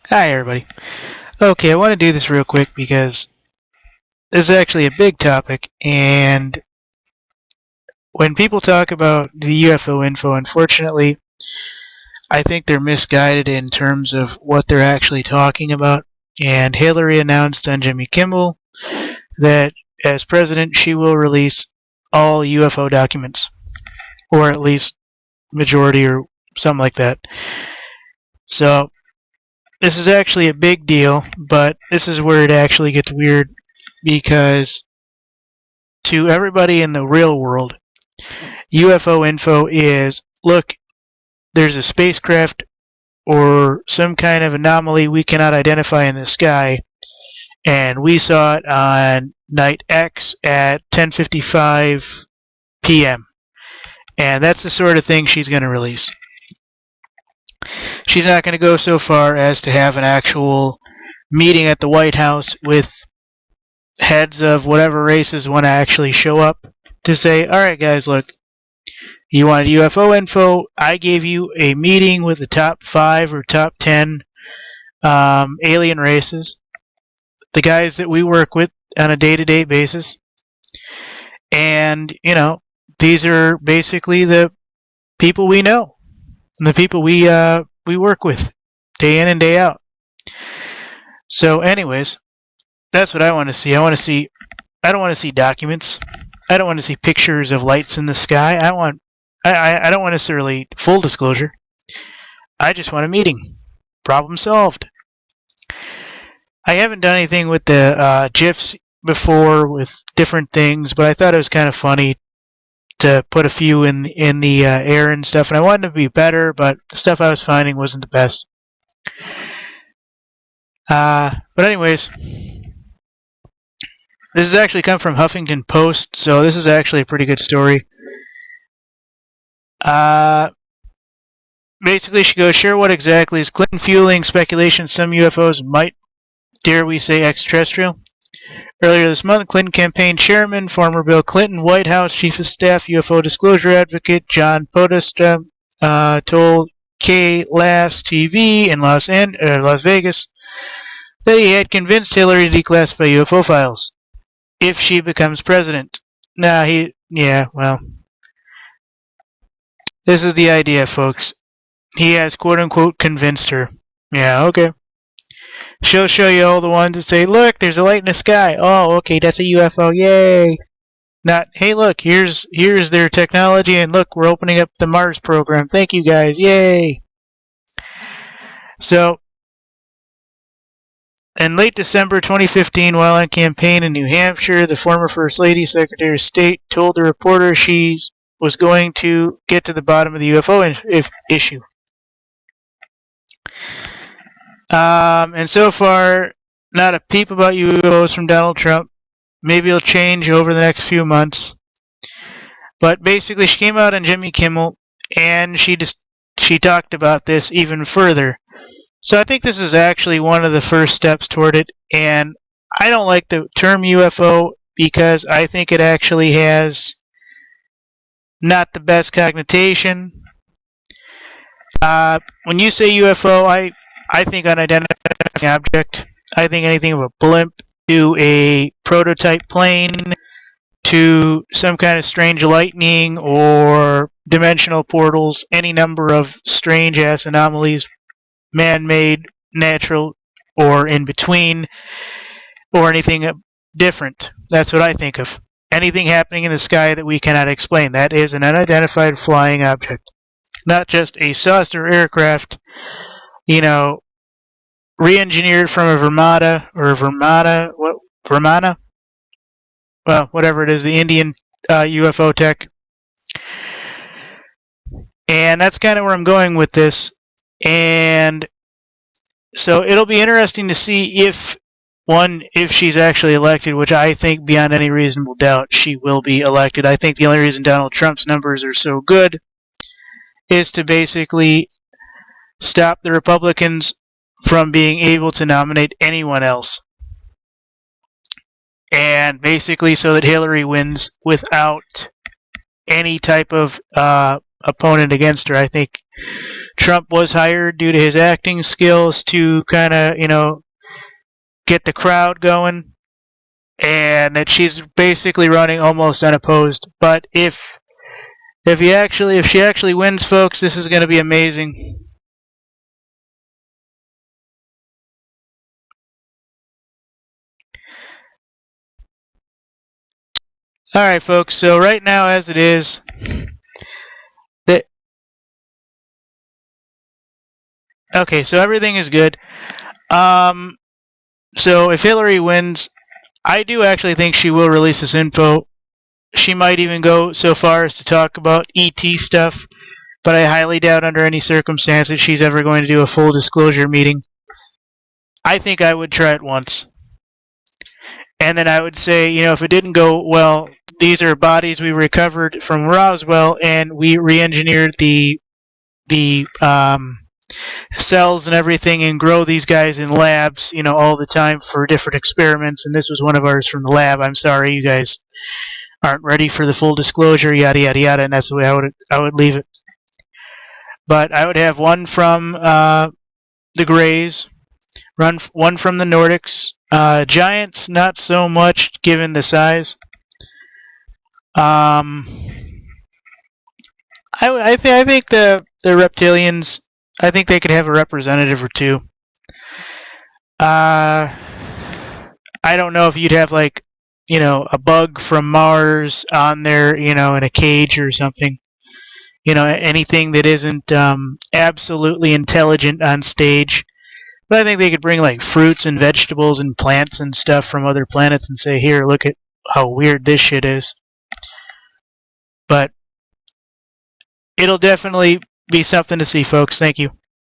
Hi, everybody. Okay, I want to do this real quick because this is actually a big topic, and when people talk about the UFO info, unfortunately, I think they're misguided in terms of what they're actually talking about. And Hillary announced on Jimmy Kimmel that as president, she will release all UFO documents, or at least majority or something like that. So, this is actually a big deal, but this is where it actually gets weird because to everybody in the real world, UFO info is look, there's a spacecraft or some kind of anomaly we cannot identify in the sky, and we saw it on night X at 10:55 p.m. And that's the sort of thing she's going to release. She's not going to go so far as to have an actual meeting at the White House with heads of whatever races want to actually show up to say, all right, guys, look, you wanted UFO info. I gave you a meeting with the top 5 or top 10 alien races, the guys that we work with on a day-to-day basis. And, these are basically the people we know, and the people we work with day in and day out. So, anyways, that's what I want to see. I don't want to see documents. I don't want to see pictures of lights in the sky. I don't want necessarily full disclosure. I just want a meeting. Problem solved. I haven't done anything with the GIFs before with different things, but I thought it was kind of funny to put a few in the air and stuff, and I wanted to be better, but the stuff I was finding wasn't the best. But anyways, this has actually come from Huffington Post, so this is actually a pretty good story. Basically, she goes, share what exactly is Clinton fueling speculation some UFOs might, dare we say, extraterrestrial? Earlier this month, Clinton campaign chairman, former Bill Clinton, White House chief of staff, UFO disclosure advocate John Podesta told KLAS TV in Las Vegas that he had convinced Hillary to declassify UFO files if she becomes president. Well, this is the idea, folks. He has quote-unquote convinced her. Yeah, okay. She'll show you all the ones that say, look, there's a light in the sky. Oh, okay, that's a UFO. Yay. Not, hey, look, here's their technology, and look, we're opening up the Mars program. Thank you, guys. Yay. So, in late December 2015, while on campaign in New Hampshire, the former First Lady, Secretary of State, told the reporter she was going to get to the bottom of the UFO issue. And so far, not a peep about UFOs from Donald Trump. Maybe it'll change over the next few months. But basically, she came out on Jimmy Kimmel, and she talked about this even further. So I think this is actually one of the first steps toward it. And I don't like the term UFO because I think it actually has not the best connotation. When you say UFO, I think unidentified object. I think anything of a blimp to a prototype plane to some kind of strange lightning or dimensional portals, any number of strange ass anomalies, man-made, natural, or in between, or anything different. That's what I think of. Anything happening in the sky that we cannot explain. That is an unidentified flying object. Not just a saucer aircraft, re-engineered from a Vermata, well, whatever it is, the Indian UFO tech. And that's kind of where I'm going with this. And so it'll be interesting to see if she's actually elected, which I think beyond any reasonable doubt she will be elected. I think the only reason Donald Trump's numbers are so good is to basically stop the Republicans from being able to nominate anyone else. And basically so that Hillary wins without any type of opponent against her. I think Trump was hired due to his acting skills to kind of, get the crowd going, and that she's basically running almost unopposed. But if she actually wins, folks, this is going to be amazing. All right, folks. So right now, as it is, okay. So everything is good. So if Hillary wins, I do actually think she will release this info. She might even go so far as to talk about ET stuff, but I highly doubt under any circumstances she's ever going to do a full disclosure meeting. I think I would try it once. And then I would say, if it didn't go well, these are bodies we recovered from Roswell, and we re-engineered the cells and everything and grow these guys in labs, all the time for different experiments. And this was one of ours from the lab. I'm sorry, you guys aren't ready for the full disclosure, yada yada yada. And that's the way I would leave it. But I would have one from the Greys, one from the Nordics. Giants, not so much given the size. I think the reptilians, I think they could have a representative or two. I don't know if you'd have a bug from Mars on there, in a cage or something. Anything that isn't absolutely intelligent on stage. But I think they could bring fruits and vegetables and plants and stuff from other planets and say, here, look at how weird this shit is. But it'll definitely be something to see, folks. Thank you.